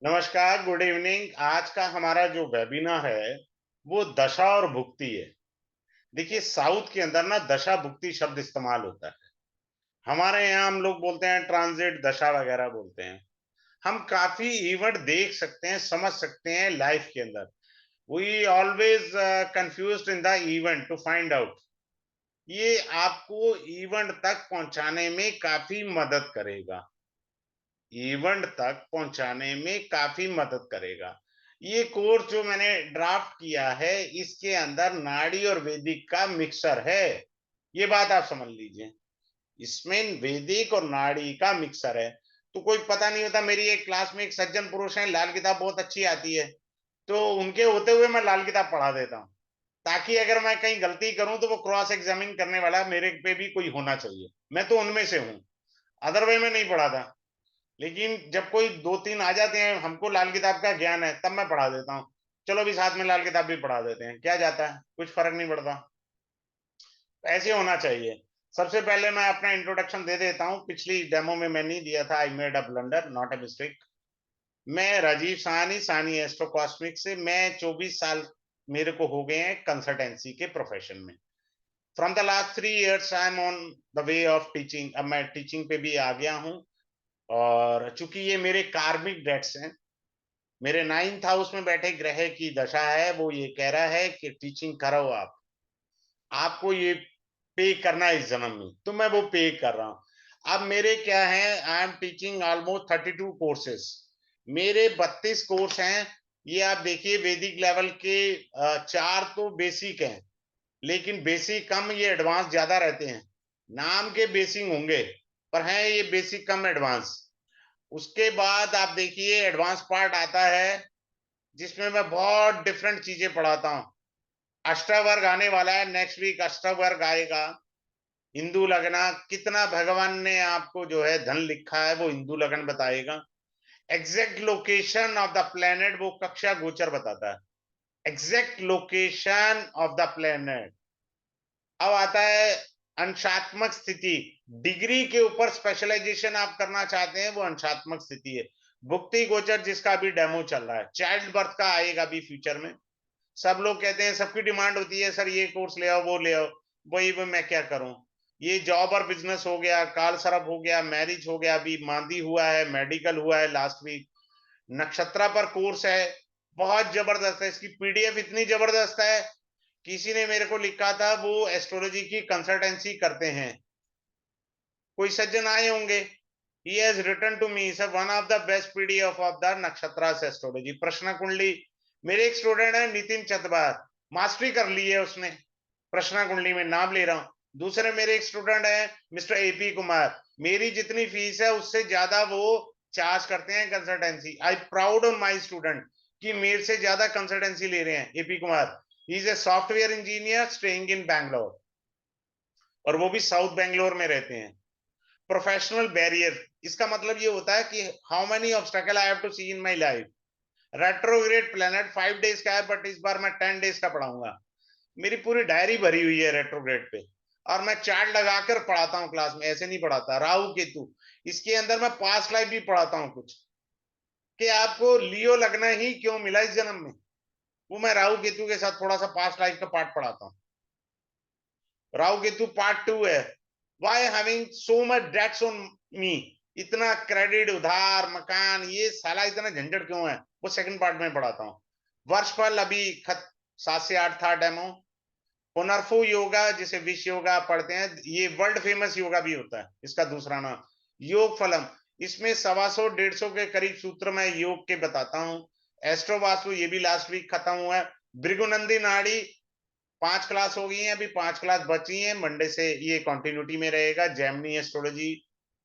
नमस्कार, good evening. आज का हमारा जो वेबिनार है, वो दशा और भुक्ति है। देखिए, साउथ के अंदर ना दशा भुक्ति शब्द इस्तेमाल होता है। हमारे यहाँ हम लोग बोलते हैं ट्रांजिट दशा वगैरह बोलते हैं। हम काफ़ी इवेंट देख सकते हैं, समझ सकते हैं लाइफ के अंदर। We always confused in the event to find out. ये आपको इवेंट तक पहुँचाने में काफ़ी मदद करेगा। इवेंट तक पहुंचाने में काफी मदद करेगा। ये कोर्स जो मैंने ड्राफ्ट किया है, इसके अंदर नाड़ी और वैदिक का मिक्सर है। ये बात आप समझ लीजिए। इसमें वैदिक और नाड़ी का मिक्सर है। तो कोई पता नहीं होता, मेरी एक क्लास में एक सज्जन पुरुष है, लाल किताब बहुत अच्छी आती है, तो उनके होते हुए मैं लाल किताब पढ़ा देता हूँ, ताकि अगर मैं कहीं गलती करूं तो वो क्रॉस एग्जामिन करने वाला मेरे पे भी कोई होना चाहिए। मैं तो उनमें से हूं, अदर वे में नहीं पढ़ा था। लेकिन जब कोई 2-3 आ जाते हैं, हमको लाल किताब का ज्ञान है, तब मैं पढ़ा देता हूँ। चलो भी साथ में लाल किताब भी पढ़ा देते हैं, क्या जाता है, कुछ फर्क नहीं पड़ता। ऐसे होना चाहिए। सबसे पहले मैं अपना इंट्रोडक्शन दे देता हूँ। पिछली डेमो में मैं नहीं दिया था, I made a blunder, not a mistake. मैं राजीव साहनी, साहनी एस्ट्रो कॉस्मिक से मैं 24 साल मेरे को हो गए हैं कंसल्टेंसी के प्रोफेशन में। From the last 3 years I am on the way of teaching. अब मैं टीचिंग पे भी आ गया हूँ। और चूंकि ये मेरे कार्मिक डेट्स हैं, मेरे 9th हाउस में बैठे ग्रह की दशा है, वो ये कह रहा है कि टीचिंग करो आप, आपको ये पे करना है इस जन्म में, तो मैं वो पे कर रहा हूं। अब मेरे क्या है, I am teaching almost 32 courses. मेरे 32 कोर्स हैं। ये आप देखिए, वैदिक लेवल के 4 तो बेसिक हैं, लेकिन बेसिक कम, ये एडवांस ज्यादा रहते हैं। नाम के बेसिक होंगे, पर हैं ये बेसिक कम एडवांस। उसके बाद आप देखिए एडवांस पार्ट आता है, जिसमें मैं बहुत डिफरेंट चीजें पढ़ाता हूँ। अष्टवर्ग आने वाला है, नेक्स्ट वीक अष्टवर्ग आएगा। हिंदू लगना कितना भगवान ने आपको जो है धन लिखा है, वो हिंदू लगन बताएगा। Exact location of the planet वो कक्षा गोचर बताता है। Exact location of the planet. अब आता है अंशात्मक स्थिति। डिग्री के ऊपर स्पेशलाइजेशन आप करना चाहते हैं, वो अंशात्मक स्थिति है। भुक्ति गोचर जिसका अभी डेमो चल रहा है, चाइल्ड बर्थ का आएगा अभी फ्यूचर में। सब लोग कहते हैं, सबकी डिमांड होती है, सर ये कोर्स ले आओ, वो ले आओ। वही वो मैं क्या करूं। ये जॉब और बिजनेस हो गया, काल सर्प हो गया, मैरिज हो गया, अभी मांदी हुआ है, मेडिकल हुआ है लास्ट वीक। नक्षत्रा पर कोर्स है, बहुत जबरदस्त है। इसकी पीडीएफ इतनी जबरदस्त है, किसी ने मेरे को लिखा था वो एस्ट्रोलॉजी की कंसल्टेंसी करते हैं, कोई सज्जन आए होंगे। he has written to me, sir, one of the best pdf of the nakshatras astrology प्रश्न कुंडली। मेरे एक स्टूडेंट है नितिन चतबार, मास्टरी कर ली है उसने प्रश्न कुंडली में, नाम ले रहा हूं। दूसरे मेरे एक स्टूडेंट है मिस्टर एपी कुमार, मेरी जितनी फीस है उससे ज्यादा वो चार्ज करते हैं consultancy. I proud on my student कि मेरे से ज्यादा कंसल्टेंसी ले रहे हैं AP Kumar. He is a software engineer staying in Bangalore, और वो भी साउथ बैंगलोर में रहते हैं। प्रोफेशनल बैरियर, इसका मतलब ये होता है कि how many obstacle I have to see in my life. Retrograde planet 5 days का है, बट इस बार मैं 10 डेज का पढ़ाऊंगा। मेरी पूरी डायरी भरी हुई है रेट्रोग्रेड पे, और मैं चार्ट लगाकर पढ़ाता हूँ क्लास में, ऐसे नहीं पढ़ाता। राहु केतु, इसके अंदर मैं पास्ट लाइफ भी पढ़ाता हूँ कुछ, कि आपको लियो लगना ही क्यों मिला इस जन्म में, वो मैं राहु केतु के साथ थोड़ा सा पास्ट लाइफ का पार्ट पढ़ाता हूँ। राहु केतु पार्ट 2 है। Why having so much debts on me, इतना क्रेडिट, उधार, मकान, ये साला इतना झंझट क्यों है, वो सेकंड पार्ट में पढ़ाता हूँ। वर्षफल अभी 7 से 8 था डेमो। पुनर्फु योगा, जिसे विश्व योगा पढ़ते हैं, ये वर्ल्ड फेमस योगा भी होता है, इसका दूसरा नाम योग फलम। इसमें 125-150 के करीब सूत्र मैं योग के बताता हूँ। एस्ट्रो वास्तु ये भी लास्ट वीक खत्म हुआ है। भृगुनंदी नाड़ी 5 क्लास हो गई हैं, अभी 5 क्लास बची हैं, मंडे से ये कंटिन्यूटी में रहेगा। जेमिनी एस्ट्रोलॉजी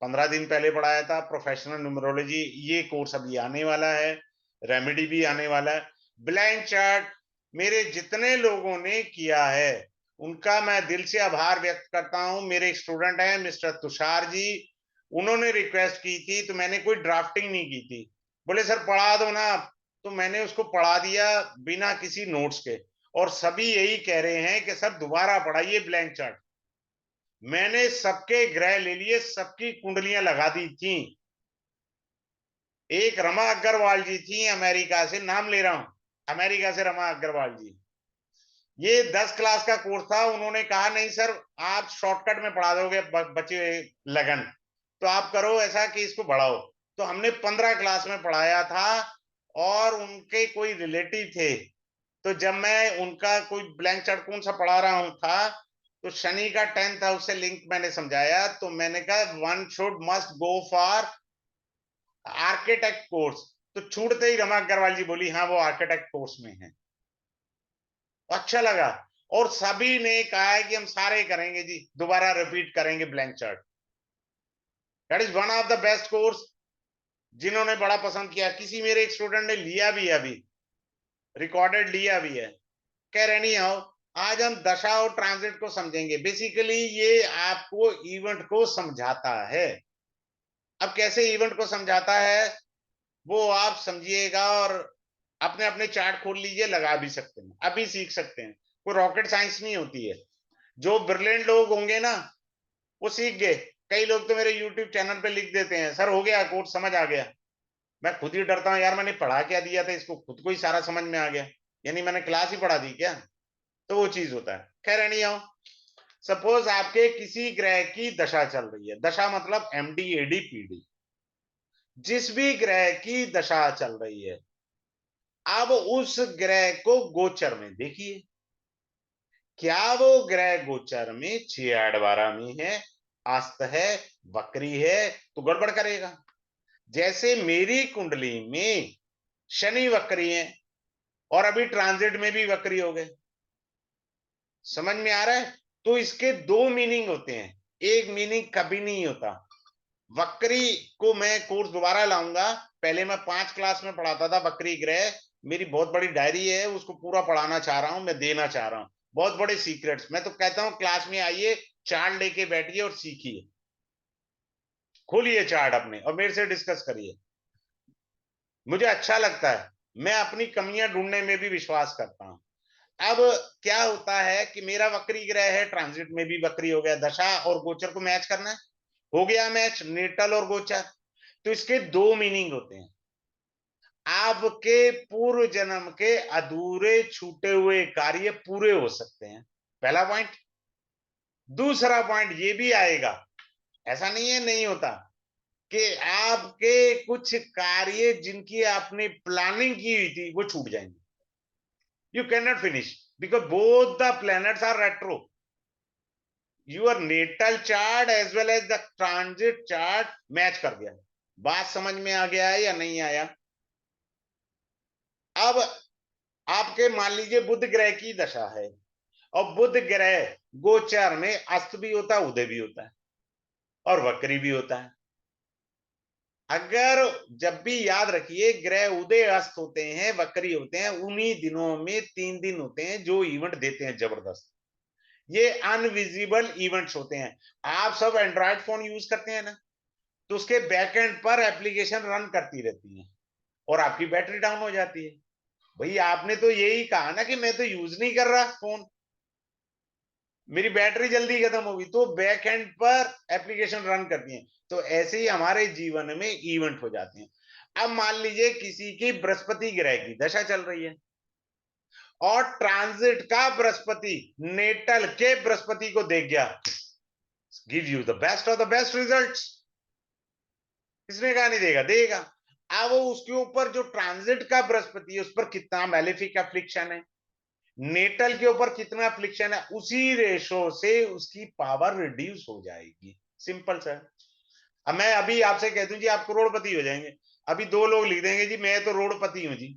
15 दिन पहले पढ़ाया था। प्रोफेशनल न्यूमरोलॉजी ये कोर्स अभी आने वाला है। रेमेडी भी आने वाला है। ब्लैंक चार्ट मेरे जितने लोगों ने किया है उनका मैं दिल से आभार व्यक्त करता हूं। मेरे एक स्टूडेंट हैं मिस्टर तुषार जी, उन्होंने रिक्वेस्ट की थी, तो मैंने कोई ड्राफ्टिंग नहीं की थी। बोले सर पढ़ा दो ना, तो मैंने उसको पढ़ा दिया बिना किसी नोट्स के। और सभी यही कह रहे हैं कि सर दोबारा पढ़ाइए ब्लैंक चार्ट। मैंने सबके ग्रह ले लिए, सबकी कुंडलियां लगा दी थी। एक रमा अग्रवाल जी थी अमेरिका से, नाम ले रहा हूं, अमेरिका से रमा अग्रवाल जी। ये 10 क्लास का कोर्स था, उन्होंने कहा नहीं सर आप शॉर्टकट में पढ़ा दोगे बच्चे लगन, तो आप करो ऐसा कि इसको बढ़ाओ। तो हमने 15 क्लास में पढ़ाया था, और उनके कोई रिलेटिव थे, तो जब मैं उनका कोई ब्लैंक चार्ट कौन सा पढ़ा रहा हूं था, तो शनि का 10th हाउस से लिंक मैंने समझाया, तो मैंने कहा one should must go for architect course. तो छूटते ही रमा अग्रवाल जी बोली हाँ वो आर्किटेक्ट कोर्स में है। अच्छा लगा, और सभी ने कहा है कि हम सारे करेंगे जी, दोबारा रिपीट करेंगे blank chart. That is one of the best course, जिन्होंने बड़ा पसंद किया। किसी मेरे एक स्टूडेंट ने लिया भी है, अभी रिकॉर्डेड लिया भी है। कह रहे नहीं आओ, आज हम दशा और ट्रांजिट को समझेंगे। बेसिकली ये आपको इवेंट को समझाता है। अब कैसे इवेंट को समझाता है वो आप समझिएगा, और अपने अपने चार्ट खोल लीजिए, लगा भी सकते हैं, अभी सीख सकते हैं। कोई रॉकेट साइंस नहीं होती है। जो ब्रिलियंट लोग होंगे ना वो सीख गए। कई लोग तो मेरे यूट्यूब चैनल पे लिख देते हैं सर हो गया कोर्स समझ आ गया। मैं खुद ही डरता हूँ यार, मैंने पढ़ा क्या दिया था इसको, खुद को ही सारा समझ में आ गया, यानी मैंने क्लास ही पढ़ा दी क्या। तो वो चीज होता है। खैर नहीं आओ, सपोज आपके किसी ग्रह की दशा चल रही है, दशा मतलब MD AD PD, जिस भी ग्रह की दशा चल रही है, अब उस ग्रह को गोचर में देखिए, क्या वो ग्रह गोचर में 6 8 12 में है, अस्त है, वक्री है, तो गड़बड़ करेगा। जैसे मेरी कुंडली में शनि वक्री है, और अभी ट्रांजिट में भी वक्री हो गए, समझ में आ रहा है। तो इसके दो मीनिंग होते हैं, एक मीनिंग कभी नहीं होता। वक्री को मैं कोर्स दोबारा लाऊंगा, पहले मैं 5 क्लास में पढ़ाता था वक्री ग्रह। मेरी बहुत बड़ी डायरी है, उसको पूरा पढ़ाना चाह रहा हूं, मैं देना चाह रहा हूं बहुत बड़े सीक्रेट्स। मैं तो कहता हूं क्लास में आइए, चार्ट लेके बैठिए और सीखिए, खोलिए चार्ट अपने और मेरे से डिस्कस करिए। मुझे अच्छा लगता है, मैं अपनी कमियां ढूंढने में भी विश्वास करता हूं। अब क्या होता है कि मेरा वक्री ग्रह है, ट्रांजिट में भी वक्री हो गया, दशा और गोचर को मैच करना है, हो गया मैच नेटल और गोचर। तो इसके दो मीनिंग होते हैं। आपके पूर्व जन्म के अधूरे छूटे हुए कार्य पूरे हो सकते हैं, पहला पॉइंट। दूसरा पॉइंट ये भी आएगा, ऐसा नहीं है नहीं होता, कि आपके कुछ कार्य जिनकी आपने प्लानिंग की हुई थी वो छूट जाएंगे। You can not finish because both the planets are retro. Your natal chart as well as the transit chart match कर गया। बात समझ में आ गया है या नहीं आया। अब आपके मान लीजिए बुध ग्रह की दशा है, और बुध ग्रह गोचर में अस्त भी होता है, उदय भी होता है, और वक्री भी होता है। अगर जब भी याद रखिए ग्रह उदय अस्त होते हैं, वक्री होते हैं, उन्हीं दिनों में 3 दिन होते हैं जो इवेंट देते हैं जबरदस्त। ये अनविजिबल इवेंट्स होते हैं। आप सब एंड्रॉयड फोन यूज करते हैं ना, तो उसके बैकएंड पर एप्लीकेशन रन करती रहती है, और आपकी बैटरी डाउन हो जाती है। भाई आपने तो यही कहा ना कि मैं तो यूज नहीं कर रहा फोन, मेरी बैटरी जल्दी खत्म होगी, तो बैक एंड पर एप्लीकेशन रन करती हैं। तो ऐसे ही हमारे जीवन में इवेंट हो जाते हैं। अब मान लीजिए किसी की बृहस्पति ग्रह की दशा चल रही है, और ट्रांजिट का बृहस्पति नेटल के बृहस्पति को देख गया, give you the best of the best results. किसने कहा नहीं देगा, देगा। अब वो उसके ऊपर जो ट्रांजिट का बृहस्पति है उस पर कितना मैलेफिक एफ्लिक्शन है, नेटल के ऊपर कितना फ्लिक्शन है, उसी रेशो से उसकी पावर रिड्यूस हो जाएगी। Simple sir. अब मैं अभी आपसे कह दूं जी आप करोड़पति हो जाएंगे, अभी 2 लोग लिख देंगे जी मैं तो रोडपति हूं जी।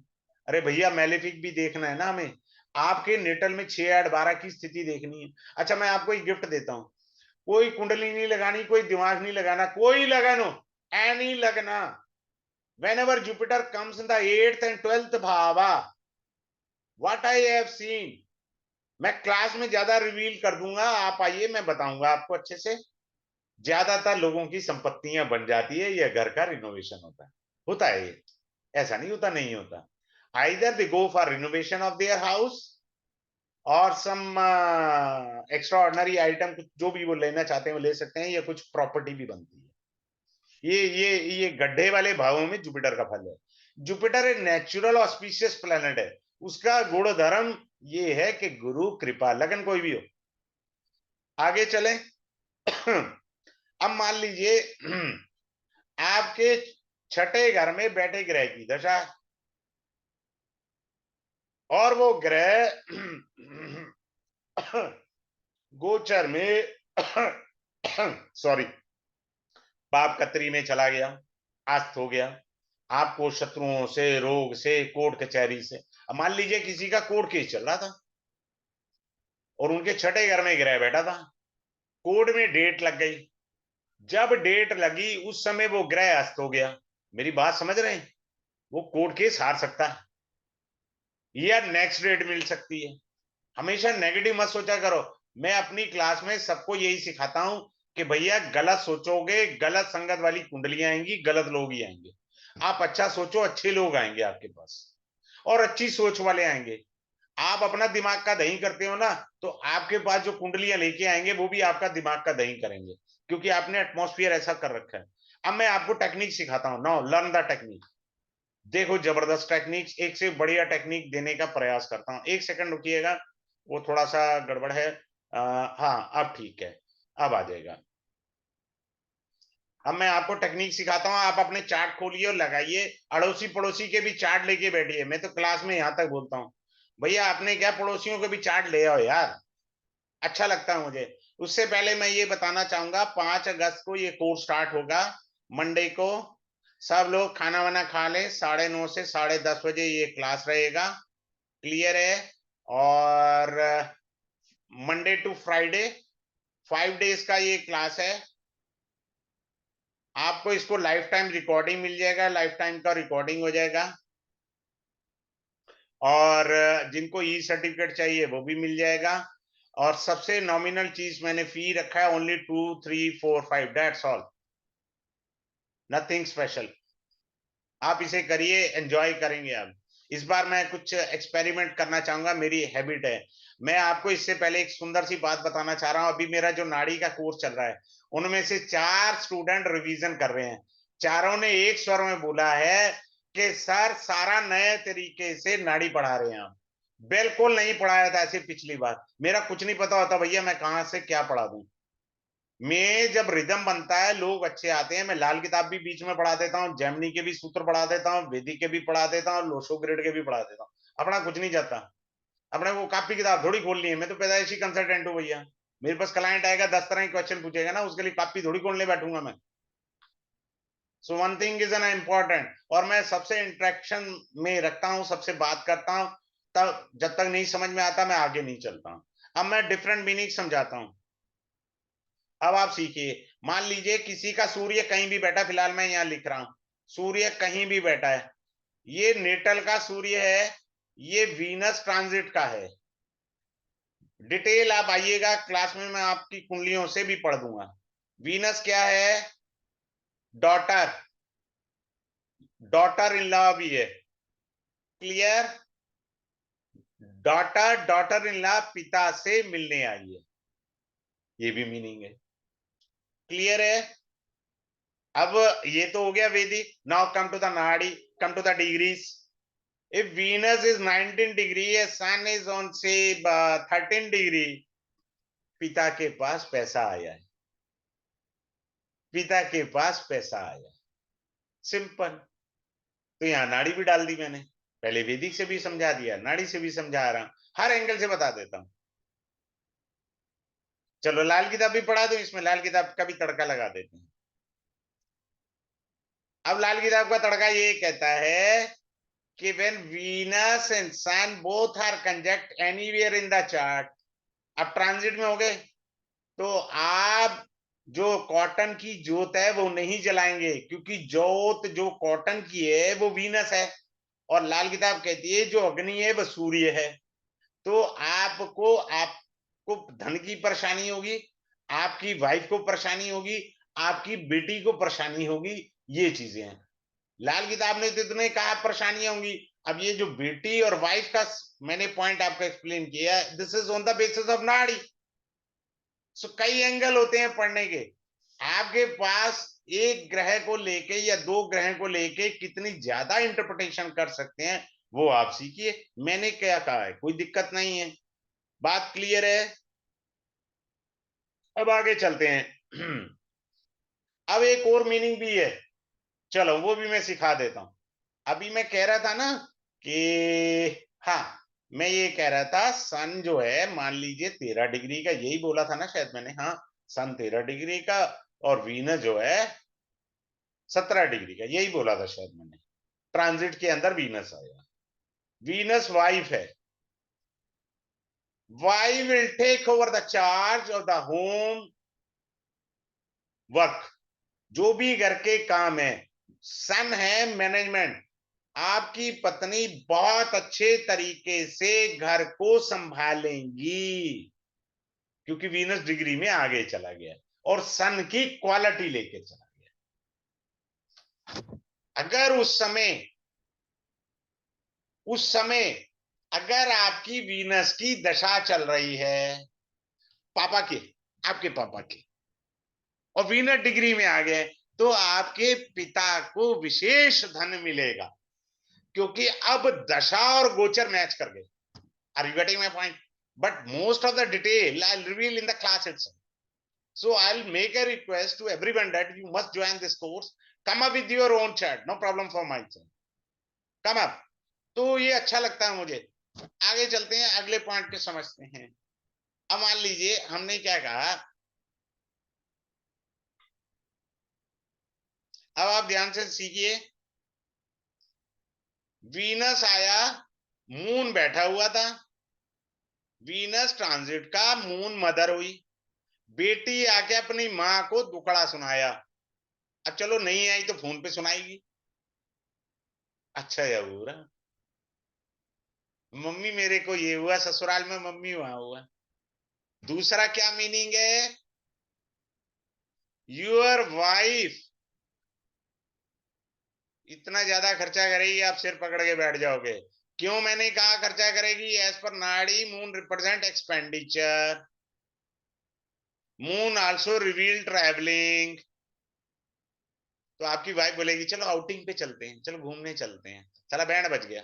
अरे भैया मैलेफिक भी देखना है ना हमें, आपके नेटल में 6 8 12 की स्थिति देखनी है। अच्छा मैं आपको एक गिफ्ट देता हूं, कोई कुंडली नहीं लगानी, कोई दिमाग नहीं लगाना, कोई लगन हो, एनी लगना, whenever Jupiter comes in the 8th and 12th bhava, what I have seen, मैं क्लास में ज्यादा रिवील कर दूंगा, आप आइए मैं बताऊंगा आपको अच्छे से। ज्यादातर लोगों की संपत्तियां बन जाती है, यह घर का रिनोवेशन होता है ये, ऐसा नहीं होता नहीं होता। Either they go for renovation of their house, और सम एक्स्ट्रा ऑर्डनरी आइटम, जो भी वो लेना चाहते हैं वो ले सकते हैं, या कुछ प्रॉपर्टी भी बनती है। ये गड्ढे वाले भावों में जुपिटर का फल है। जुपिटर एक नेचुरल ऑस्पिशियस प्लेनेट है। उसका गुण धर्म ये है कि गुरु कृपा, लगन कोई भी हो। आगे चले। अब मान लीजिए आपके छठे घर में बैठे ग्रह की दशा, और वो ग्रह गोचर में सॉरी पाप कतरी में चला गया, अस्त हो गया। आपको शत्रुओं से, रोग से, कोर्ट कचहरी से, अब मान लीजिए किसी का कोर्ट केस चल रहा था और उनके छठे घर में ग्रह बैठा था, कोर्ट में डेट लग गई। जब डेट लगी उस समय वो ग्रह अस्त हो गया। मेरी बात समझ रहे हैं? वो कोर्ट केस हार सकता है या नेक्स्ट डेट मिल सकती है। हमेशा नेगेटिव मत सोचा करो। मैं अपनी क्लास में सबको यही सिखाता हूं कि भैया गलत सोचोगे, गलत संगत वाली कुंडलियां आएंगी, गलत लोग ही आएंगे। आप अच्छा सोचो, अच्छे लोग आएंगे आपके पास और अच्छी सोच वाले आएंगे। आप अपना दिमाग का दही करते हो ना, तो आपके पास जो कुंडलियां लेके आएंगे वो भी आपका दिमाग का दही करेंगे, क्योंकि आपने एटमॉस्फेयर ऐसा कर रखा है। अब मैं आपको टेक्निक सिखाता हूं। Now learn the technique. देखो जबरदस्त टेक्निक, एक से बढ़िया टेक्निक देने का प्रयास करता हूं। एक सेकंड रुकिएगा, वो थोड़ा सा गड़बड़ है। हाँ अब ठीक है, अब आ जाएगा। अब मैं आपको टेक्निक सिखाता हूं, आप अपने चार्ट खोलिए और लगाइए। अड़ोसी पड़ोसी के भी चार्ट लेके बैठिए। मैं तो क्लास में यहां तक बोलता हूं, भैया आपने क्या पड़ोसियों के भी चार्ट ले आओ यार, अच्छा लगता है मुझे। उससे पहले मैं ये बताना चाहूंगा, 5 अगस्त को ये कोर्स स्टार्ट होगा, मंडे को। सब लोग खाना वाना खा ले, 9:30 से 10:30 बजे ये क्लास रहेगा। क्लियर है? और मंडे टू फ्राइडे 5 डेज का ये क्लास है। आपको इसको लाइफ टाइम रिकॉर्डिंग मिल जाएगा, लाइफ टाइम का रिकॉर्डिंग हो जाएगा। और जिनको ई सर्टिफिकेट चाहिए वो भी मिल जाएगा। और सबसे नॉमिनल चीज मैंने फी रखा है, only 2, 3, 4, 5, that's all, nothing special. आप इसे करिए, एंजॉय करेंगे। आप इस बार मैं कुछ एक्सपेरिमेंट करना चाहूंगा, मेरी हैबिट है। मैं आपको इससे पहले एक सुंदर सी बात बताना चाह रहा हूं। अभी मेरा जो नाड़ी का कोर्स चल रहा है, उनमें से 4 स्टूडेंट रिवीजन कर रहे हैं। चारों ने एक स्वर में बोला है कि सर सारा नए तरीके से नाड़ी पढ़ा रहे हैं आप। बिल्कुल नहीं पढ़ाया था ऐसे पिछली बार। मेरा कुछ नहीं पता होता भैया, मैं कहां से क्या पढ़ा दूं। मैं जब रिदम बनता है लोग अच्छे आते हैं। मैं लाल किताब भी बीच में पढ़ा देता हूँ, जैमिनी के भी सूत्र पढ़ा देता हूँ, वैदिक के भी पढ़ा देता हूँ, लोशो ग्रेड के भी पढ़ा देता हूँ। अपना कुछ नहीं जाता। अपने को कॉपी किताब थोड़ी खोलनी है। मैं तो पैदाइशी कंसल्टेंट हूँ भैया। मेरे पास क्लाइंट आएगा 10 तरह के क्वेश्चन पूछेगा ना, उसके लिए कॉपी थोड़ी खोलने बैठूंगा मैं। So one thing is an important. और मैं सबसे इंटरेक्शन में रखता हूँ, सबसे बात करता हूँ। तब जब तक नहीं समझ में आता मैं आगे नहीं चलता हूँ। अब मैं डिफरेंट मीनिंग समझाता हूँ। अब आप सीखिए। मान लीजिए किसी का सूर्य कहीं भी बैठा, फिलहाल मैं यहां लिख रहा हूं, सूर्य कहीं भी बैठा है। ये नेटल का सूर्य है, ये वीनस ट्रांजिट का है। डिटेल आप आइएगा क्लास में, मैं आपकी कुंडलियों से भी पढ़ दूंगा। वीनस क्या है? डॉटर, डॉटर इन लॉ भी है। Clear? Daughter, daughter in law पिता से मिलने आई है, ये भी मीनिंग है। क्लियर है? अब ये तो हो गया वैदिक। Now come to the nadi, come to the degrees. If Venus is 19 degree, a Sun is on say 13 degree, पिता के पास पैसा आया है, पिता के पास पैसा आया। सिंपल। तो यहाँ नाड़ी भी डाल दी मैंने, पहले वैदिक से भी समझा दिया, नाड़ी से भी समझा रहा हूं, हर एंगल से बता देता हूं। चलो लाल किताब भी पढ़ा दो, इसमें लाल किताब का भी तड़का लगा देते हैं। अब लाल किताब का तड़का ये कहता है कि when Venus and Sun both are conjunct anywhere in the chart, अब ट्रांजिट में हो गए, तो आप जो कॉटन की जोत है वो नहीं जलाएंगे, क्योंकि जोत जो कॉटन की है वो वीनस है। और लाल किताब कहती है जो अग्नि है वो सूर्य है। तो आपको धन की परेशानी होगी, आपकी वाइफ को परेशानी होगी, आपकी बेटी को परेशानी होगी, ये चीजें हैं। लाल किताब ने तो इतने कहा परेशानियां होंगी। अब ये जो बेटी और वाइफ का मैंने पॉइंट आपको एक्सप्लेन किया, this is on the basis of नाड़ी। सो कई एंगल होते हैं पढ़ने के। आपके पास एक ग्रह को लेके या दो ग्रह को लेके कितनी ज्यादा इंटरप्रिटेशन कर सकते हैं, वो आप सीखिए। मैंने क्या कहा है, कोई दिक्कत नहीं है, बात क्लियर है। अब आगे चलते हैं। अब एक और मीनिंग भी है, चलो वो भी मैं सिखा देता हूं। अभी मैं कह रहा था ना कि हाँ, मैं ये कह रहा था सन जो है, मान लीजिए 13 डिग्री का, यही बोला था ना शायद मैंने, हाँ, सन 13 डिग्री का, और वीनस जो है 17 डिग्री का, यही बोला था शायद मैंने। ट्रांजिट के अंदर वीनस आया, वीनस वाइफ है, why will take over the charge of the home work, जो भी घर के काम है। सन है मैनेजमेंट, आपकी पत्नी बहुत अच्छे तरीके से घर को संभालेंगी, क्योंकि वीनस डिग्री में आगे चला गया और सन की क्वालिटी लेके चला गया। अगर उस समय अगर आपकी वीनस की दशा चल रही है, पापा के, आपके पापा की, और वीनस डिग्री में आ गए, तो आपके पिता को विशेष धन मिलेगा, क्योंकि अब दशा और गोचर मैच कर गए। Are you getting my point? But most of the detail I'll reveal in the class itself. So I'll make a request to everyone that you must join this course. Come up with your own chat. No problem for my side. Come up. तो ये अच्छा लगता है मुझे। आगे चलते हैं, अगले पॉइंट के समझते हैं। अब मान लीजिए हमने क्या कहा, अब आप ध्यान से सीखिए। वीनस आया, मून बैठा हुआ था, वीनस ट्रांजिट का, मून मदर हुई, बेटी आके अपनी मां को दुखड़ा सुनाया। अब चलो नहीं आई तो फोन पे सुनाएगी, अच्छा या बुरा। मम्मी मेरे को ये हुआ, ससुराल में मम्मी वहां हुआ। दूसरा क्या मीनिंग है, योर वाइफ इतना ज्यादा खर्चा करेगी, आप सिर पकड़ के बैठ जाओगे। क्यों मैंने कहा खर्चा करेगी, एज पर नाड़ी moon represent expenditure, moon also reveal travelling. तो आपकी वाइफ बोलेगी चलो आउटिंग पे चलते हैं, चलो घूमने चलते हैं, चला बैंड बज गया।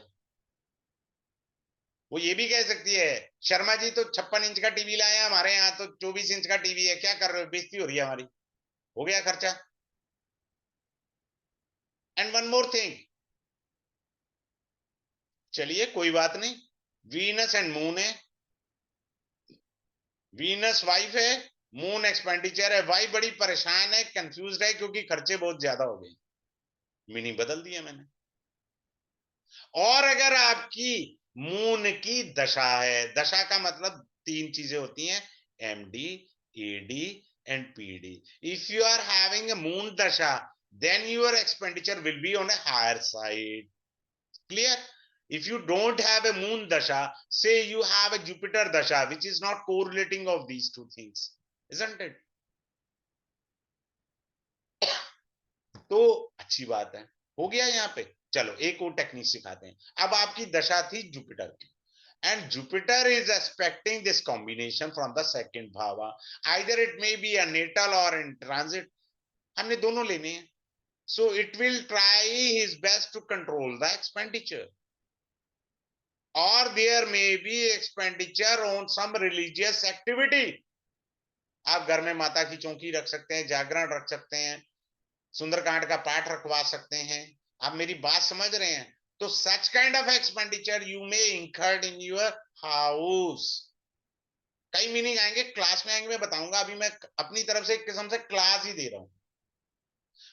वो ये भी कह सकती है, शर्मा जी तो 56 इंच का टीवी लाए हैं, हमारे यहाँ तो 24 इंच का टीवी है, क्या कर रहे हो, बेइज्जती हो रही है हमारी, हो गया खर्चा। एंड वन मोर थिंग, चलिए कोई बात नहीं, वीनस एंड मून है, वीनस वाइफ है, मून एक्सपेंडिचर है। वाइफ बड़ी परेशान है, कंफ्यूज है, क्योंकि खर्चे बहुत ज्यादा हो गए। मीनिंग बदल दिया मैंने। और अगर आपकी मून की दशा है, दशा का मतलब तीन चीजें होती हैं, MD, AD and PD. If you are having a moon dasha, then your expenditure will be on a higher side. Clear? If you don't have a moon dasha, say you have a Jupiter dasha, which is not correlating of these two things, isn't it? तो अच्छी बात है, हो गया यहाँ पे। चलो एक और टेक्निक सिखाते हैं। अब आपकी दशा थी जुपिटर की, and Jupiter is expecting this combination from the second bhava. Either it may be a natal or in transit, हमने दोनों लेने हैं। So it will try his best to control the expenditure, or there may be expenditure on some religious activity. आप घर में माता की चौकी रख सकते हैं, जागरण रख सकते हैं, सुंदरकांड का पाठ रखवा सकते हैं। आप मेरी बात समझ रहे हैं? तो such kind of expenditure you may incurred in your house. कई मीनिंग आएंगे, क्लास में आएंगे, मैं बताऊंगा। अभी मैं अपनी तरफ से एक किस्म से क्लास ही दे रहा हूं।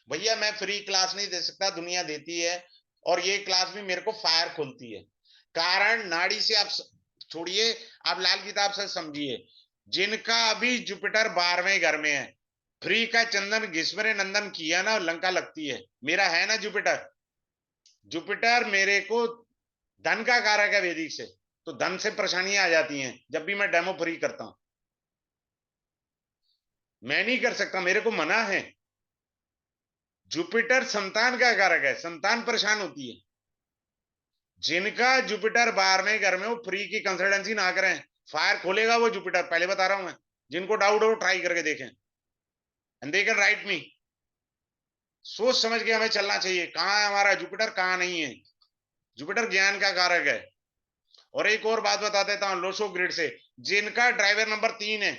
भैया मैं फ्री क्लास नहीं दे सकता, दुनिया देती है, और ये क्लास भी मेरे को फायर खुलती है। कारण नाड़ी से आप छोड़िए, आप लाल किताब से समझिए। जिनका अभी जुपिटर 12वें घर में है, फ्री का चंदन घिसमरे नंदन किया ना, लंका लगती है। मेरा है ना जुपिटर, जुपिटर मेरे को धन का कारक है वैदिक से, तो धन से परेशानियां आ जाती हैं जब भी मैं डेमो फ्री करता हूं। मैं नहीं कर सकता, मेरे को मना है। जुपिटर संतान का कारक है, संतान परेशान होती है। जिनका जुपिटर 12वें घर में, वो फ्री की कंसल्टेंसी ना करें, फायर खोलेगा वो जुपिटर, पहले बता रहा हूं मैं। जिनको डाउट हो ट्राई करके देखें। एंड दे कैन राइट मी। सोच समझ के हमें चलना चाहिए, कहाँ है हमारा जुपिटर, कहाँ नहीं है। जुपिटर ज्ञान का कारक है। और एक और बात बता देता हूं लोसो ग्रिड से, जिनका ड्राइवर नंबर 3 है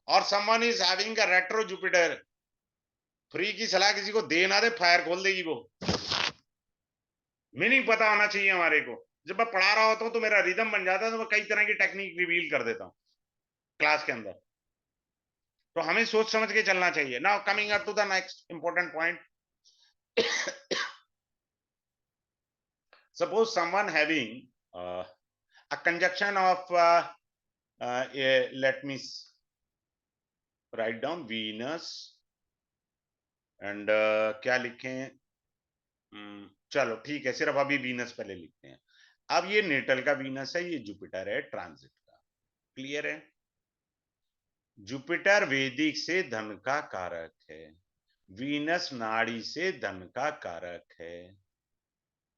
और someone is having a retro Jupiter, free की सलाह किसी को दे ना दे, फायर खोल देगी वो। मीनिंग पता होना चाहिए हमारे को। जब मैं पढ़ा रहा होता हूँ तो मेरा रिदम बन जाता है, तो मैं कई तरह की टेक्निक रिवील कर देता हूँ क्लास के अंदर। तो हमें सोच समझ के चलना चाहिए। Now coming up to the next important point. Suppose someone having a conjunction of let me write down Venus and क्या लिखें, चलो ठीक है, सिर्फ अभी वीनस पहले लिखते हैं। अब ये नेटल का वीनस है, ये जुपिटर है ट्रांजिट का। क्लियर है? जुपिटर वैदिक से धन का कारक है, वीनस नाड़ी से धन का कारक है,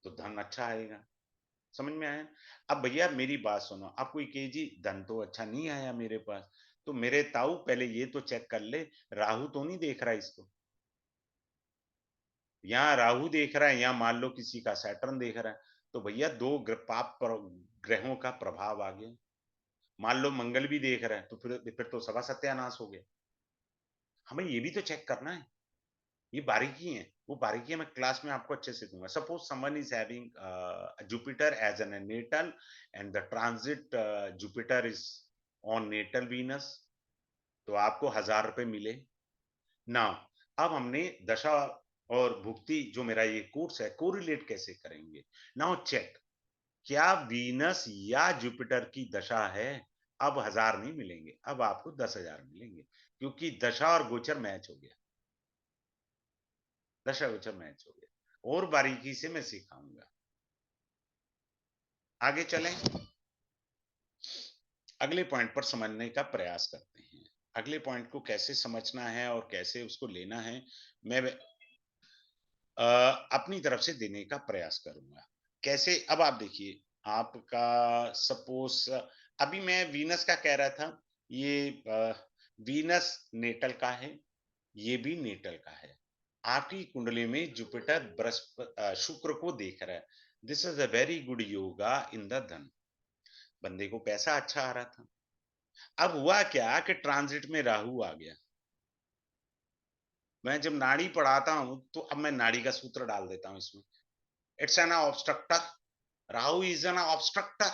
तो धन अच्छा आएगा। समझ में आया? अब भैया मेरी बात सुनो, आप कोई कहे जी धन तो अच्छा नहीं आया मेरे पास, तो मेरे ताऊ पहले ये तो चेक कर ले, राहु तो नहीं देख रहा इसको। यहाँ राहु देख रहा है, यहाँ मान लो किसी का सैटर्न देख रहा है, तो भैया दो पाप ग्रहों का प्रभाव आ गया। मान लो मंगल भी देख रहा है, तो फिर तो सभा सत्यानाश हो गया। हमें ये भी तो चेक करना है, ये बारीकी है। वो बारीकी मैं क्लास में आपको अच्छे से दूंगा। Suppose someone is having Jupiter as an natal and the transit Jupiter is on natal Venus, तो आपको 1000 रुपए मिले ना। अब हमने दशा और भुक्ति जो मेरा ये कोर्स है कोरिलेट कैसे करेंगे। नाउ चेक, क्या वीनस या जुपिटर की दशा है? अब 1000 नहीं मिलेंगे, अब आपको 10,000 मिलेंगे, क्योंकि दशा और गोचर मैच हो गया। दशा गोचर मैच हो गया, और बारीकी से मैं सिखाऊंगा। आगे चलें, अगले पॉइंट पर समझने का प्रयास करते हैं। अगले पॉइंट को कैसे समझना है और कैसे उसको लेना है, मैं अपनी तरफ से देने का प्रयास करूंगा। कैसे? अब आप देखिए, आपका सपोज अभी मैं वीनस का कह रहा था, ये वीनस नेटल का है, ये भी नेटल का है। आपकी कुंडली में जुपिटर बृहस्पति शुक्र को देख रहा है। This is a very good yoga in the धन। बंदे को पैसा अच्छा आ रहा था। अब हुआ क्या कि ट्रांजिट में राहु आ गया। मैं जब नाड़ी पढ़ाता हूं तो अब मैं नाड़ी का सूत्र डाल देता हूं इसमें। It's an obstructor, Rahu is an obstructor,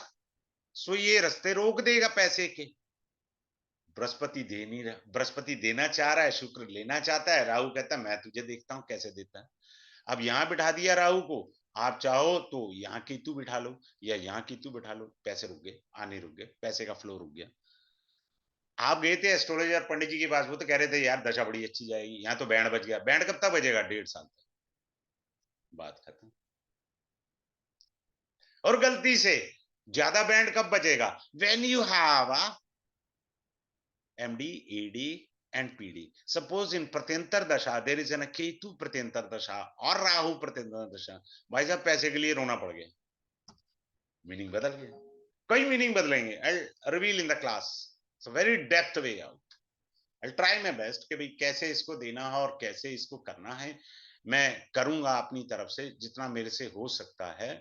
so ये रास्ते रोक देगा पैसे के। बृहस्पति दे नहीं रहा, बृहस्पति देना चाह रहा है, शुक्र लेना चाहता है, राहु कहता है मैं तुझे देखता हूं कैसे देता है। अब यहां बिठा दिया राहु को, आप चाहो तो यहाँ केतु बिठा लो या यहाँ केतु बिठा लो, पैसे रुक गए, आने रुक गए, पैसे का फ्लो रुक गया। आप गए थे एस्ट्रोलॉजर पंडित जी के पास, वो तो कह रहे थे यार दशा बड़ी अच्छी जाएगी, यहाँ तो बैंड बज गया। बैंड कब तक बजेगा? 1.5 साल तक, बात खत्म। और गलती से ज्यादा बैंड कब बजेगा? When you have a MD, ED and PD. Suppose in pratyantar dasha there is an Ketu pratyantar dasha और राहु प्रत्यंतर दशा, भाई साहब पैसे के लिए रोना पड़ गया, मीनिंग बदल गया। कई मीनिंग बदलेंगे, I reveal in the class, it's a very depth way out. I try my best कि भाई कैसे इसको देना है और कैसे इसको करना है। मैं करूंगा अपनी तरफ से जितना मेरे से हो सकता है।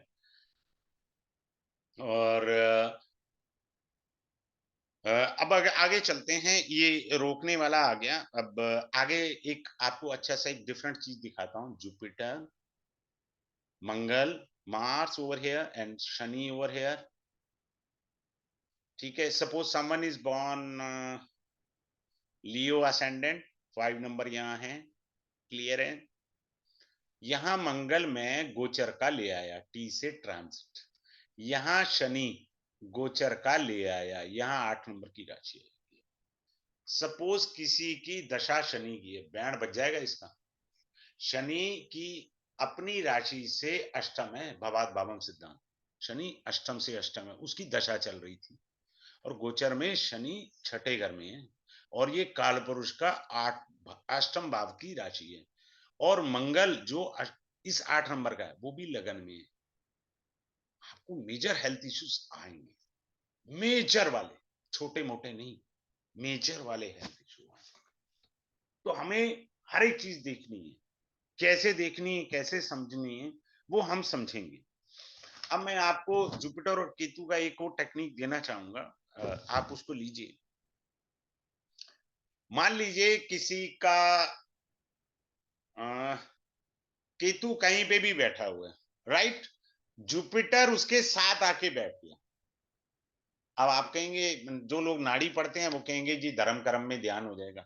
और अब आगे चलते हैं, ये रोकने वाला आ गया। अब आगे एक आपको अच्छा सा एक डिफरेंट चीज दिखाता हूँ। Jupiter, Mangal, Mars over here and Shani over here. ठीक है, suppose someone is born Leo ascendant, 5 number यहाँ है। क्लियर है? यहां मंगल में गोचर का ले आया, टी से ट्रांजिट। यहां शनि गोचर का ले आया, यहां 8 नंबर की राशि है। सपोज किसी की दशा शनि की है, बैंड बच जाएगा इसका। शनि की अपनी राशि से अष्टम है, भवात भावम सिद्धांत। शनि अष्टम से अष्टम है, उसकी दशा चल रही थी, और गोचर में शनि छठे घर में है, और ये काल पुरुष का अष्टम भाव की राशि है। और मंगल जो इस 8 नंबर का है, वो भी लगन में है। आपको मेजर हेल्थ इश्यूज आएंगे, मेजर वाले, छोटे मोटे नहीं, मेजर वाले हेल्थ इश्यू। तो हमें हर एक चीज देखनी है, कैसे देखनी है, कैसे समझनी है, वो हम समझेंगे। अब मैं आपको जुपिटर और केतु का एक और टेक्निक देना चाहूंगा, आप उसको लीजिए। मान लीजिए किसी का अ, केतु कहीं पे भी बैठा हुआ है, राइट, जुपिटर उसके साथ आके बैठ गया। अब आप कहेंगे, जो लोग नाड़ी पढ़ते हैं वो कहेंगे जी धर्म कर्म में ध्यान हो जाएगा।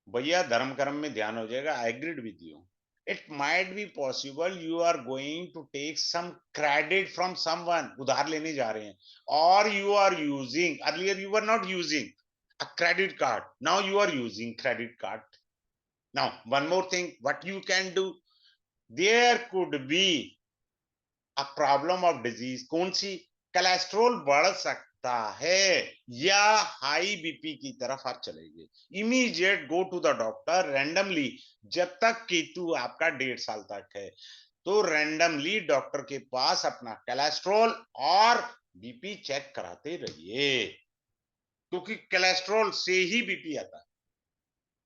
भैया धर्म कर्म में ध्यान हो जाएगा, I agreed with you. It might be possible you are going to take some credit from someone, उधार लेने जा रहे हैं, और you are using, earlier you are not using a credit card, now you are using credit card. Now one more thing what you can do, there could be a problem of disease. कौन सी? Cholesterol बढ़ सकता है, या high BP की तरफ आप चले गए। Immediate go to the doctor randomly. जब तक केतु आपका 1.5 साल तक है, तो रैंडमली डॉक्टर के पास अपना कोलेस्ट्रॉल और बीपी चेक कराते रहिए, क्योंकि कोलेस्ट्रॉल से ही बीपी आता है।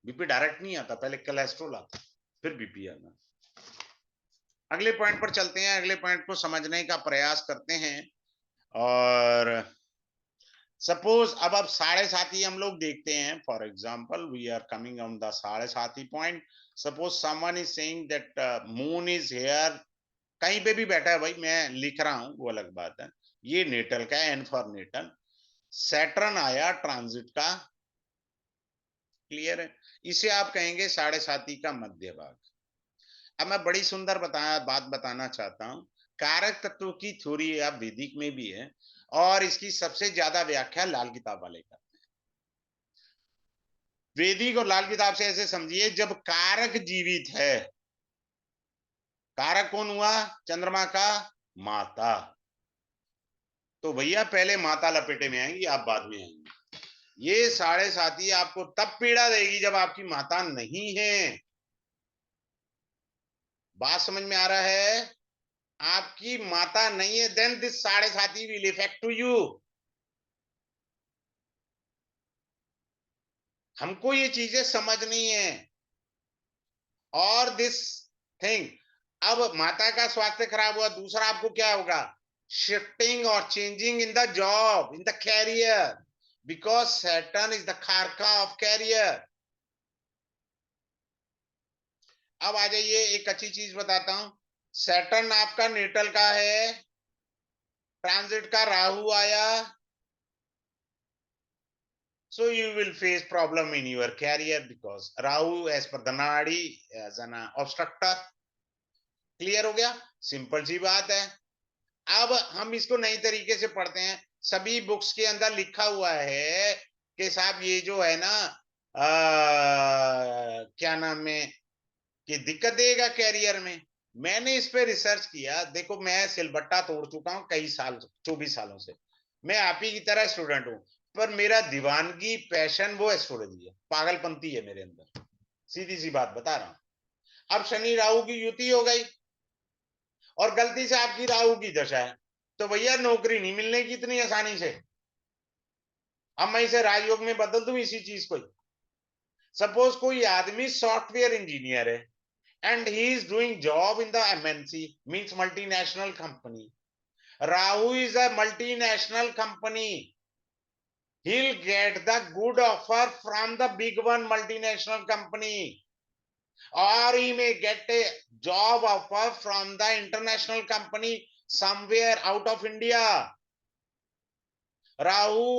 बीपी डायरेक्ट नहीं आता, पहले कोलेस्ट्रॉल आता, फिर बीपी आता। अगले पॉइंट पर चलते हैं, अगले पॉइंट को समझने का प्रयास करते हैं। और सपोज अब साढ़े साथी हम लोग देखते हैं, for example we are coming on the sade sati point. Suppose someone is saying that moon is here, कहीं पे भी बैठा है भाई, मैं लिख रहा हूं वो अलग बात है, ये नेटल का एन फॉर नेटल। सैटर्न आया ट्रांजिट का, क्लियर है, इसे आप कहेंगे साढ़े साथी का मध्य भाग। अब मैं बड़ी सुंदर बात बताना चाहता हूं। कारक तत्व की थ्योरी आप वैदिक में भी है, और इसकी सबसे ज्यादा व्याख्या लाल किताब वाले का। वैदिक और लाल किताब से ऐसे समझिए, जब कारक जीवित है, कारक कौन हुआ? चंद्रमा का माता। तो भैया पहले माता लपेटे में आएंगी, आप बाद में आएंगे। ये साढ़े साथी आपको तब पीड़ा देगी जब आपकी माता नहीं है। बात समझ में आ रहा है? आपकी माता नहीं है, देन दिस साढ़े साथी विल इफेक्ट टू यू। हमको ये चीजें समझनी है। और दिस थिंग, अब माता का स्वास्थ्य खराब हुआ, दूसरा आपको क्या होगा? शिफ्टिंग और changing in the job, in the career, because Saturn is the karaka of career. अब आ जाइए, एक अच्छी चीज बताता हूं। सैटर्न आपका नेटल का है, ट्रांजिट का राहु आया, so you will face problem in your career because Rahu as per the nadi as an obstructor। Clear हो गया? सिंपल सी बात है। अब हम इसको नई तरीके से पढ़ते हैं। सभी बुक्स के अंदर लिखा हुआ है कि साहब ये जो है ना, क्या नाम है, कि दिक्कत देगा कैरियर में। मैंने इस पे रिसर्च किया, देखो मैं सिलबट्टा तोड़ चुका हूं कई साल, 24 सालों से। मैं आप ही की तरह स्टूडेंट हूं, पर मेरा दीवानगी पैशन वो एस्ट्रोलॉजी है, पागलपंती है मेरे अंदर, सीधी सी बात बता रहा हूं। अब शनि राहु की युति हो गई, और गलती से आपकी राहु की दशा है, तो भैया नौकरी नहीं मिलने की इतनी आसानी से। अब मैं इसे राजयोग में बदल दूं इसी चीज को। सपोज कोई आदमी सॉफ्टवेयर इंजीनियर है, and he is doing job in the MNC, means multinational company. Rahu is a multinational company. He'll get the good offer from the big one multinational company, or he may get a job offer from the international company somewhere out of India. Rahu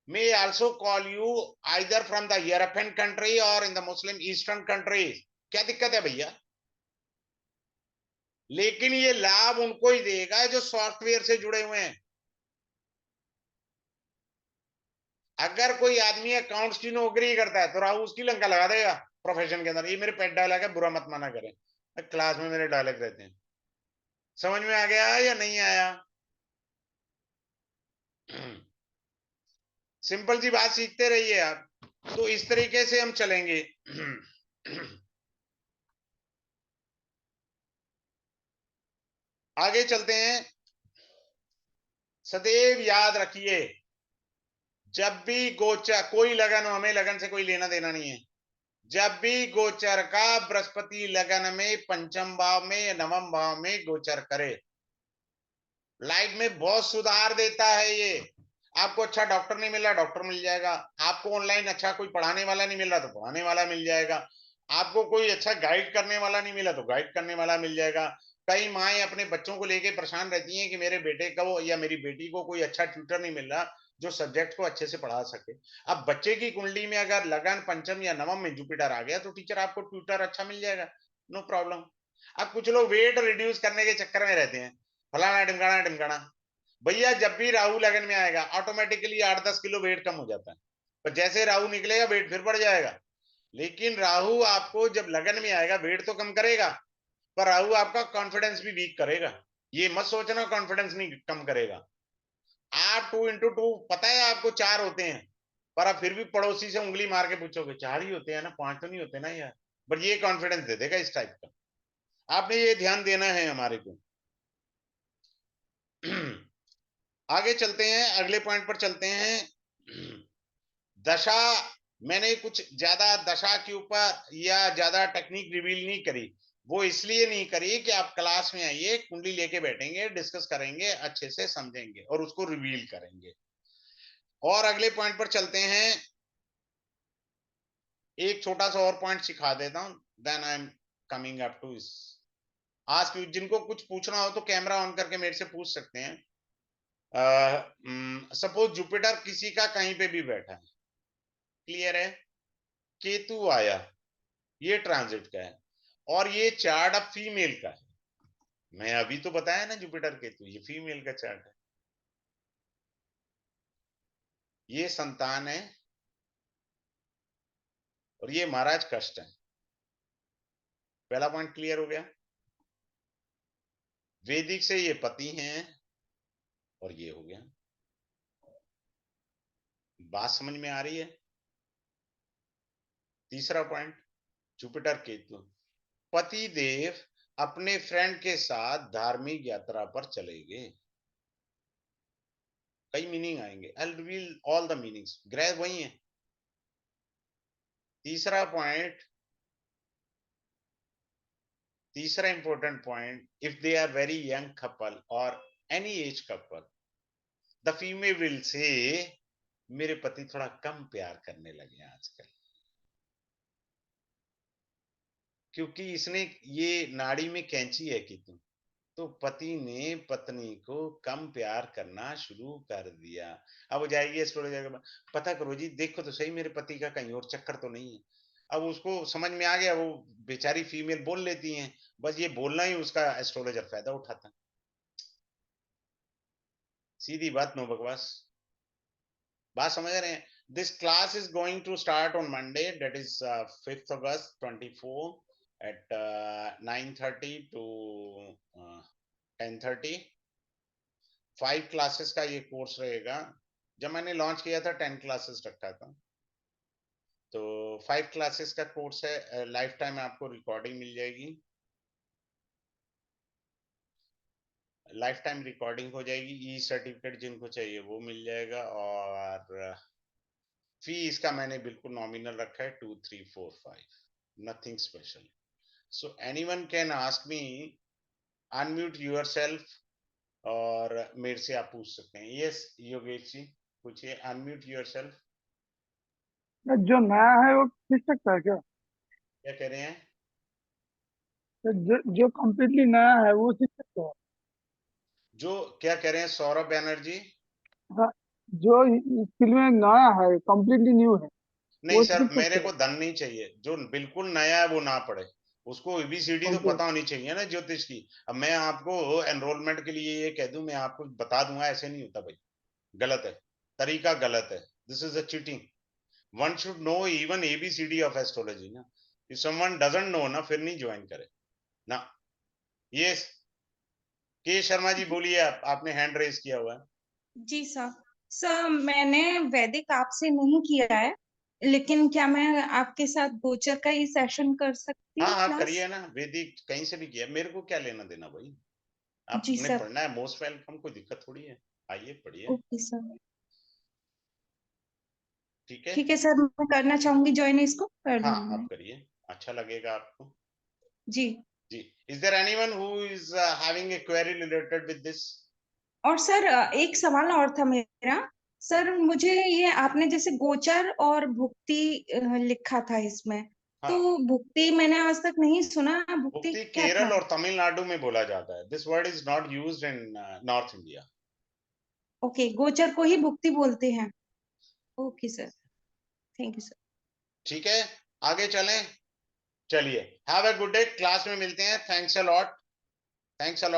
may also call you either from the European country or in the Muslim Eastern countries. क्या दिक्कत है भैया? लेकिन ये लाभ उनको ही देगा जो सॉफ्टवेयर से जुड़े हुए हैं। अगर कोई आदमी अकाउंट्स की नौकरी करता है तो राहु उसकी लंका लगा देगा प्रोफेशन के अंदर। ये मेरे पेट डायलॉग है, बुरा मत माना करें, क्लास में मेरे डायलॉग रहते हैं। समझ में आ गया या नहीं आया? सिंपल सी बात सीखते रहिए आप। तो इस तरीके से हम चलेंगे। आगे चलते हैं। सदैव याद रखिए, जब भी गोचर, कोई लगन हो, हमें लगन से कोई लेना देना नहीं है, जब भी गोचर का बृहस्पति लगन में पंचम भाव में या नवम भाव में गोचर करे, लाइफ में बहुत सुधार देता है ये। आपको अच्छा डॉक्टर नहीं मिल रहा, डॉक्टर मिल जाएगा। आपको ऑनलाइन अच्छा कोई पढ़ाने वाला नहीं मिल रहा, तो पढ़ाने वाला मिल जाएगा। आपको कोई अच्छा गाइड करने वाला नहीं मिला, तो गाइड करने वाला मिल जाएगा। कई माएँ अपने बच्चों को लेके परेशान रहती हैं कि मेरे बेटे को या मेरी बेटी को कोई अच्छा ट्यूटर नहीं मिल रहा जो सब्जेक्ट को अच्छे से पढ़ा सके। अब बच्चे की कुंडली में अगर लगन पंचम या नवम में जुपिटर आ गया, तो टीचर आपको ट्यूटर अच्छा मिल जाएगा, नो प्रॉब्लम। अब कुछ लोग वेट रिड्यूस करने के चक्कर में रहते हैं, फलाना ढिमकाना ढिमकाना। भैया जब भी राहु लगन में आएगा, ऑटोमेटिकली 8-10 किलो वेट कम हो जाता है, पर जैसे राहु निकलेगा वेट फिर बढ़ जाएगा। लेकिन राहु आपको जब लगन में आएगा वेट तो कम करेगा, पर राहु आपका कॉन्फिडेंस भी वीक करेगा। ये मत सोचना कॉन्फिडेंस नहीं कम करेगा। 8 2 into 2 पता है आपको 4 होते हैं, पर आप फिर भी पड़ोसी से उंगली मार के पूछोगे 4 ही होते हैं ना, 5 तो नहीं होते ना यार। बट ये कॉन्फिडेंस दे देगा इस टाइप का। आपने ये ध्यान देना है हमारे को। आगे चलते हैं, अगले पॉइंट पर चलते हैं। दशा, मैंने कुछ ज्यादा दशा के ऊपर या ज्यादा टेक्निक रिवील नहीं करी। वो इसलिए नहीं करी कि आप क्लास में आइए, कुंडली लेके बैठेंगे, डिस्कस करेंगे, अच्छे से समझेंगे और उसको रिवील करेंगे। और अगले पॉइंट पर चलते हैं। एक छोटा सा और पॉइंट सिखा देता हूं, then I am coming up to इस। आज जिनको कुछ पूछना हो तो कैमरा ऑन करके मेरे से पूछ सकते हैं। सपोज जुपिटर किसी का कहीं पे भी बैठा है, क्लियर है, केतु आया, ये ट्रांजिट का है, और ये चार्ट अब फीमेल का है। मैं अभी तो बताया ना जुपिटर केतु, ये फीमेल का चार्ट है, ये संतान है और ये महाराज कष्ट है। पहला पॉइंट क्लियर हो गया। वैदिक से ये पति हैं और ये हो गया। बात समझ में आ रही है? तीसरा पॉइंट, जुपिटर केतु, पति देव अपने फ्रेंड के साथ धार्मिक यात्रा पर चले गए। कई मीनिंग आएंगे, I reveal all the meanings, ग्रह वही है। तीसरा पॉइंट, तीसरा important point, if they are very young couple और any age couple, the female will say मेरे पति थोड़ा कम प्यार करने लगे आजकल, क्योंकि इसने ये नाड़ी में कैंची है कि तुम, तो पति ने पत्नी को कम प्यार करना शुरू कर दिया। अब हो जाएगी एस्ट्रोलॉजर, पता करो जी, देखो तो सही मेरे पति का कहीं और चक्कर तो नहीं है। अब उसको समझ में आ गया, वो बेचारी फीमेल बोल लेती हैं, बस ये बोलना ही उसका एस्ट्रोलॉजर फायदा उठाता। सीधी बात, नो बकवास। बात समझ रहे हैं? This class is going to start on Monday, that is 5th August 24 at 9:30 to 10:30। 5 classes का ये कोर्स रहेगा। जब मैंने लॉन्च किया था 10 क्लासेस रखा था, तो 5 क्लासेस का कोर्स है। लाइफ टाइम आपको रिकॉर्डिंग मिल जाएगी, लाइफ टाइम रिकॉर्डिंग हो जाएगी। ई सर्टिफिकेट जिनको चाहिए वो मिल जाएगा। और फी इसका मैंने बिल्कुल नॉमिनल रखा है, 2345, nothing special. So anyone can ask me, unmute yourself, और मेरे से आप पूछ सकते हैं। यस योगेश जी, पूछिए, अनम्यूट योरसेल्फ। जो नया है वो सीख सकता है क्या? क्या कह रहे हैं? तो जो कम्प्लीटली नया है वो सीख सकता है? जो क्या कह रहे हैं सौरभ बैनर्जी? हाँ, जो स्किल में नया है, कम्प्लीटली न्यू है, नहीं वो सर, सीख मेरे सकता है? को धन नहीं चाहिए। जो बिल्कुल नया है वो ना पढ़े, उसको एबीसीडी तो ओके। पता होनी चाहिए ना ज्योतिष की। अब मैं आपको एनरोलमेंट के लिए ये कह दूं, मैं आपको बता दूंगा, ऐसे नहीं होता भाई, गलत है, तरीका गलत है। This is a cheating. One should know even ABCD of astrology ना। इफ समवन डजंट नो ना, फिर नहीं ज्वाइन करे ना। ये के शर्मा जी बोलिए, आपने हैंड रेज किया हुआ है। जी सर। सर मैंने वैदिक आपसे नहीं किया है, लेकिन क्या मैं आपके साथ गोचर का ही सेशन कर सकती हाँ हूँ हाँ क्लास? करिए ना, वैदिक कहीं से भी किया, मेरे को क्या लेना देना भाई। जी आपने सर। पढ़ना है, मोस्ट वेलकम, कोई दिक्कत थोड़ी है। आइए पढ़िए। Okay sir. ठीक है? ठीक है सर, मैं करना चाहूंगी ज्वाइन, इसको कर हाँ, दूंगी आप मैं। करिए, अच्छा लगेगा आपको। जी। जी। Is there anyone who is having a query related with this? और सर एक सवाल और था मेरा। सर मुझे ये आपने जैसे गोचर और भुक्ति लिखा था इसमें, हाँ, तो भुक्ति मैंने आज तक नहीं सुना, भुक्ति भुक्ति क्या केरल था? और तमिलनाडु में बोला जाता है। This word is not used in north India. Okay, गोचर को ही भुक्ति बोलते हैं। Okay sir, thank you sir. ठीक है, आगे चलें। चलिए, have a good day, class में मिलते हैं। Thanks a lot. Thanks a lot.